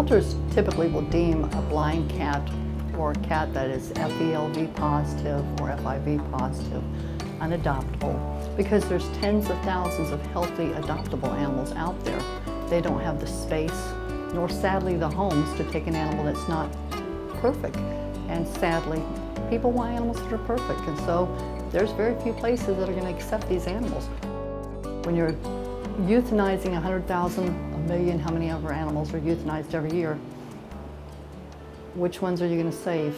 Shelters typically will deem a blind cat or a cat that is FELV positive or FIV positive unadoptable, because there's tens of thousands of healthy adoptable animals out there. They don't have the space, nor sadly the homes, to take an animal that's not perfect. And sadly, people want animals that are perfect, and so there's very few places that are going to accept these animals. When you're euthanizing 100,000, a million, how many other animals are euthanized every year, which ones are you going to save?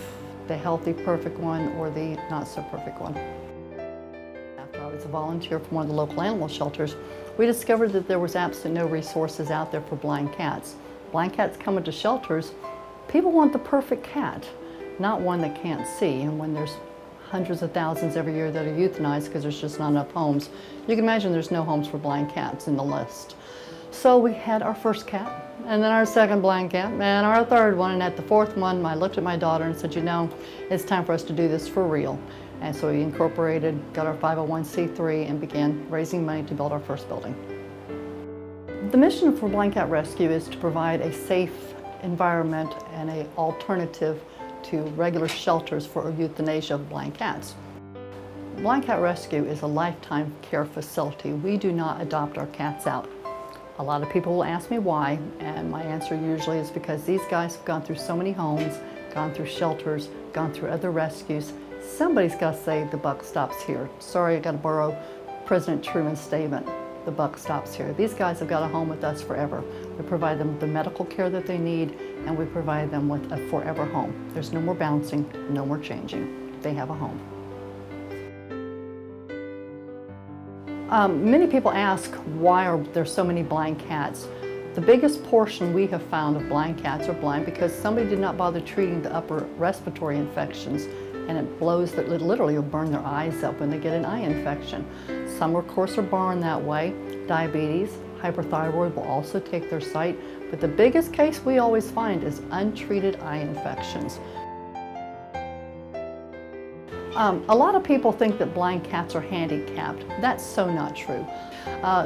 The healthy, perfect one or the not so perfect one? After I was a volunteer for one of the local animal shelters, we discovered that there was absolutely no resources out there for blind cats. Blind cats come into shelters, people want the perfect cat, not one that can't see. And when there's hundreds of thousands every year that are euthanized because there's just not enough homes, you can imagine there's no homes for blind cats in the list. So we had our first cat, and then our second blind cat, and our third one, and at the fourth one, I looked at my daughter and said, you know, it's time for us to do this for real. And so we incorporated, got our 501c3, and began raising money to build our first building. The mission for Blind Cat Rescue is to provide a safe environment and an alternative to regular shelters for euthanasia of blind cats. Blind Cat Rescue is a lifetime care facility. We do not adopt our cats out. A lot of people will ask me why, and my answer usually is because these guys have gone through so many homes, gone through shelters, gone through other rescues. Somebody's got to say the buck stops here. Sorry, I got to borrow President Truman's statement. The buck stops here. These guys have got a home with us forever. We provide them the medical care that they need, and we provide them with a forever home. There's no more bouncing, no more changing. They have a home. Many people ask, why are there so many blind cats? The biggest portion we have found of blind cats are blind because somebody did not bother treating the upper respiratory infections, and it blows that literally will burn their eyes up when they get an eye infection. Some, of course, are born that way. Diabetes, hyperthyroid will also take their sight, but the biggest case we always find is untreated eye infections. A lot of people think that blind cats are handicapped. That's so not true.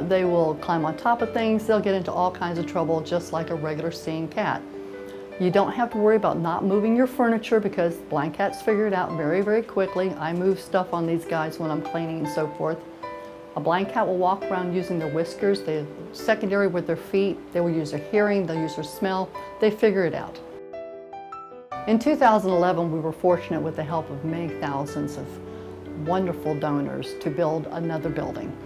They will climb on top of things, they'll get into all kinds of trouble just like a regular seeing cat. You don't have to worry about not moving your furniture because blind cats figure it out very, very quickly. I move stuff on these guys when I'm cleaning and so forth. A blind cat will walk around using their whiskers, they're secondary with their feet, they will use their hearing, they'll use their smell, they figure it out. In 2011, we were fortunate with the help of many thousands of wonderful donors to build another building.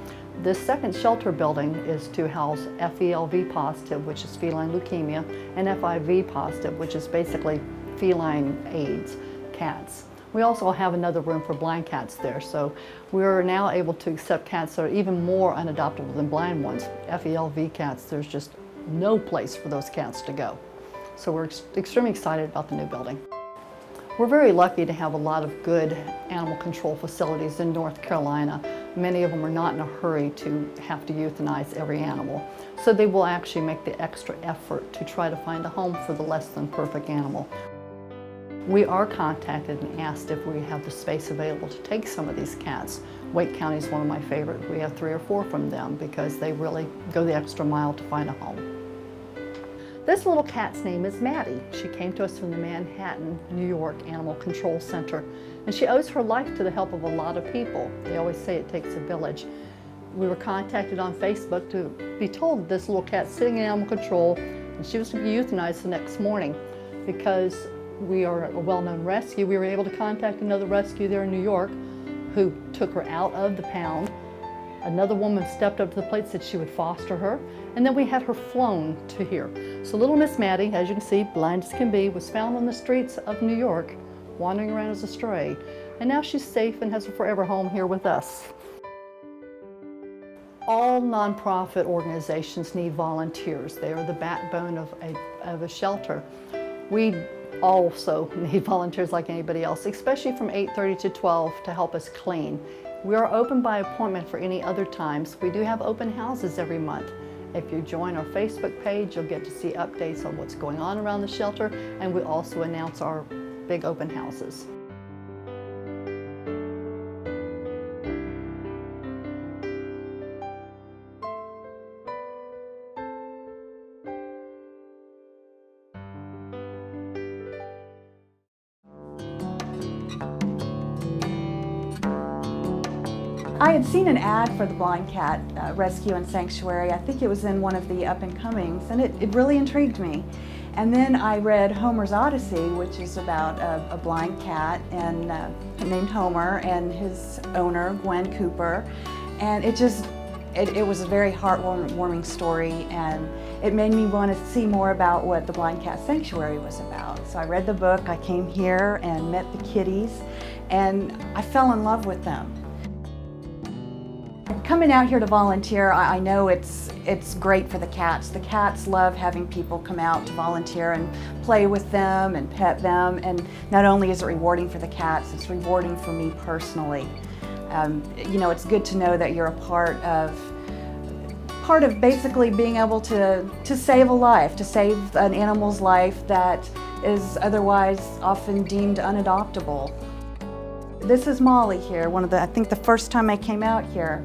This second shelter building is to house FELV positive, which is feline leukemia, and FIV positive, which is basically feline AIDS cats. We also have another room for blind cats there, so we're now able to accept cats that are even more unadoptable than blind ones. FELV cats, there's just no place for those cats to go. So we're extremely excited about the new building. We're very lucky to have a lot of good animal control facilities in North Carolina. Many of them are not in a hurry to have to euthanize every animal. So they will actually make the extra effort to try to find a home for the less than perfect animal. We are contacted and asked if we have the space available to take some of these cats. Wake County is one of my favorite. We have 3 or 4 from them because they really go the extra mile to find a home. This little cat's name is Maddie. She came to us from the Manhattan, New York Animal Control Center, and she owes her life to the help of a lot of people. They always say it takes a village. We were contacted on Facebook to be told that this little cat's sitting in animal control and she was to be euthanized the next morning. Because we are a well-known rescue, we were able to contact another rescue there in New York who took her out of the pound. Another woman stepped up to the plate, said she would foster her, and then we had her flown to here. So little Miss Maddie, as you can see, blind as can be, was found on the streets of New York, wandering around as a stray. And now she's safe and has a forever home here with us. All nonprofit organizations need volunteers. They are the backbone of a shelter. We also need volunteers like anybody else, especially from 8:30 to 12 to help us clean. We are open by appointment for any other times. We do have open houses every month. If you join our Facebook page, you'll get to see updates on what's going on around the shelter, and we also announce our big open houses. I had seen an ad for the blind cat rescue and sanctuary. I think it was in one of the up-and-comings, and it really intrigued me. And then I read Homer's Odyssey, which is about a blind cat and named Homer and his owner, Gwen Cooper. And it was a very heartwarming story, and it made me want to see more about what the Blind Cat Sanctuary was about. So I read the book, I came here and met the kitties, and I fell in love with them. Coming out here to volunteer, I know it's great for the cats. The cats love having people come out to volunteer and play with them and pet them, and not only is it rewarding for the cats, it's rewarding for me personally. You know, it's good to know that you're a part of basically being able to save a life, to save an animal's life that is otherwise often deemed unadoptable. This is Molly here, I think the first time I came out here.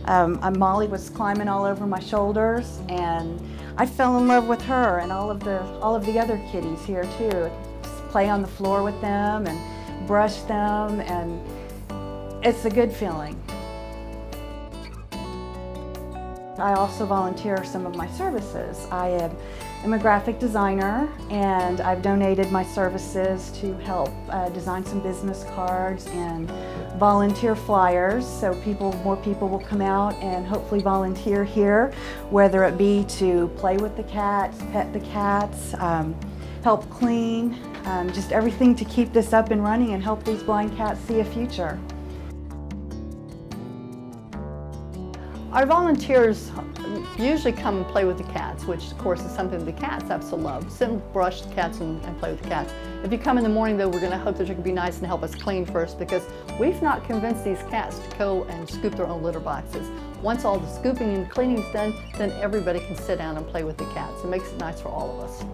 Molly was climbing all over my shoulders, and I fell in love with her and all of the other kitties here too. Just play on the floor with them and brush them, and it's a good feeling. I also volunteer some of my services. I am a graphic designer, and I've donated my services to help design some business cards and volunteer flyers, so more people will come out and hopefully volunteer here, whether it be to play with the cats, pet the cats, help clean, just everything to keep this up and running and help these blind cats see a future. Our volunteers usually come and play with the cats, which of course is something the cats absolutely love. Sit and brush the cats and play with the cats. If you come in the morning though, we're going to hope that you're going to be nice and help us clean first, because we've not convinced these cats to go and scoop their own litter boxes. Once all the scooping and cleaning is done, then everybody can sit down and play with the cats. It makes it nice for all of us.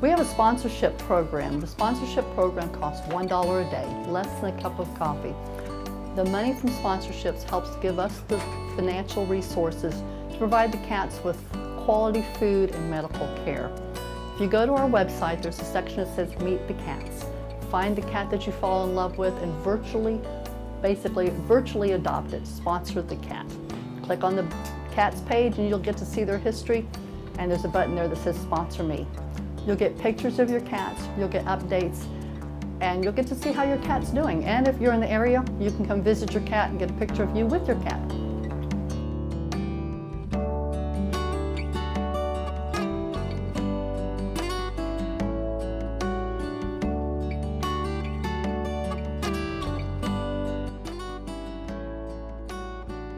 We have a sponsorship program. The sponsorship program costs $1 a day, less than a cup of coffee. The money from sponsorships helps give us the financial resources to provide the cats with quality food and medical care. If you go to our website, there's a section that says Meet the Cats. Find the cat that you fall in love with and virtually adopt it, sponsor the cat. Click on the cat's page and you'll get to see their history, and there's a button there that says Sponsor Me. You'll get pictures of your cats, you'll get updates, and you'll get to see how your cat's doing. And if you're in the area, you can come visit your cat and get a picture of you with your cat.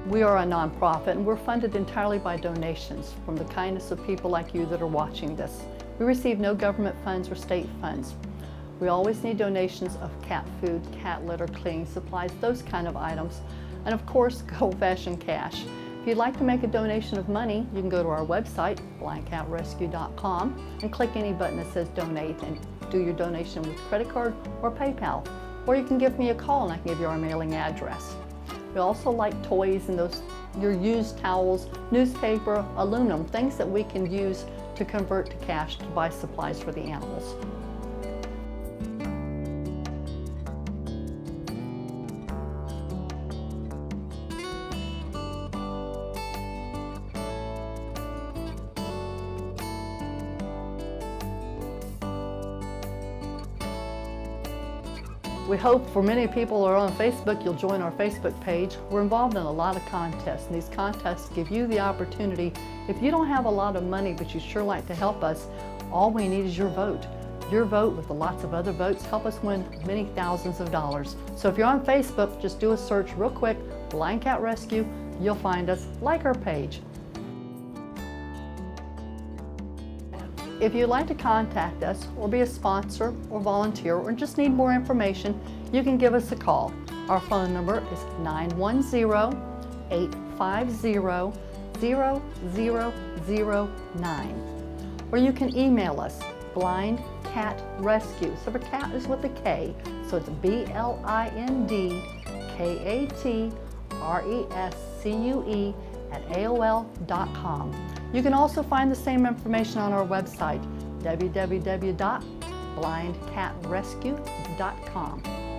We are a nonprofit, and we're funded entirely by donations from the kindness of people like you that are watching this. We receive no government funds or state funds. We always need donations of cat food, cat litter, cleaning supplies, those kind of items, and of course, old-fashioned cash. If you'd like to make a donation of money, you can go to our website, blindcatrescue.com, and click any button that says Donate and do your donation with credit card or PayPal. Or you can give me a call and I can give you our mailing address. We also like toys and your used towels, newspaper, aluminum, things that we can use to convert to cash to buy supplies for the animals. We hope for many people who are on Facebook, you'll join our Facebook page. We're involved in a lot of contests, and these contests give you the opportunity. If you don't have a lot of money, but you sure like to help us, all we need is your vote. Your vote with lots of other votes help us win many thousands of dollars. So if you're on Facebook, just do a search real quick, Blind Cat Rescue. You'll find us, like our page. If you'd like to contact us or be a sponsor or volunteer or just need more information, you can give us a call. Our phone number is 910-850-0009. Or you can email us, blindcatrescue. So the cat is with a K, so it's BLINDKAT rescue at AOL.com. You can also find the same information on our website, www.blindcatrescue.com.